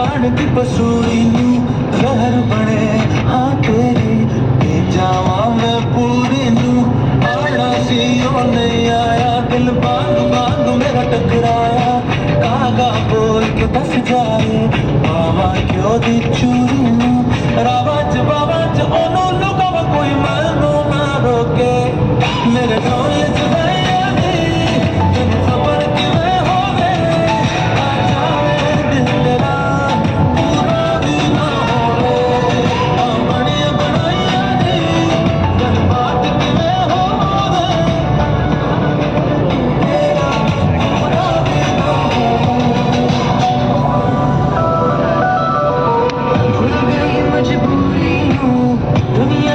ਜਾਣ ਦੀ ਪਸੂੜੀ ਨੂੰ ਜ਼ਹਿਰ ਬਣੇ ਹਾਂ ਤੇਰੀ ਤੇ ਜਾਵਾਂ ਮੈਂ ਪੂਰੀ ਨੂੰ ਆਣਾ ਸੀ ਉਹ ਨਹੀਂ ਆਇਆ ਦਿਲ ਬਾਂਗ ਬਾਂਗ ਮੇਰਾ ਟਕਰਾਇਆ ਕਾਗਾ ਬੋਲ ਕੇ ਦੱਸ ਜਾਏ ਬਾਵਾ ਕਿਉਂ ਦੀ ਚੂੜੀ ਨੂੰ ਰਾਵਾਂ ਚ ਉਹਨੂੰ ਲੁਕਾਵਾ ਕੋਈ ਮੈਨੂੰ ਨਾ ਰੋਕੇ ਮੇਰੇ ਢੋਲ ਚ ਵਈਆ ਨੀ ਤੈਨੂੰ ਖਬਰ ਕਿਵੇਂ ਹੋਵੇ ਆ ਜਾਵੇ ਦਿਲ ਤੇਰਾ ਪੂਰਾ ਵੀ ਨਾ ਹੋਵੇ ਆ ਬਣੀਆਂ ਬਣਾਈਆਂ ਨੀ ਗੱਲਬਾਤ ਕਿਵੇਂ ਹੋਵੇ ਤੇਰਾ ਪੂਰਾ ਵੀ ਨਾ ਹੋਵੇ ਭੁੱਲ ਗਈ ਮਜਬੂਰੀ ਨੂੰ ਦੁਨੀਆ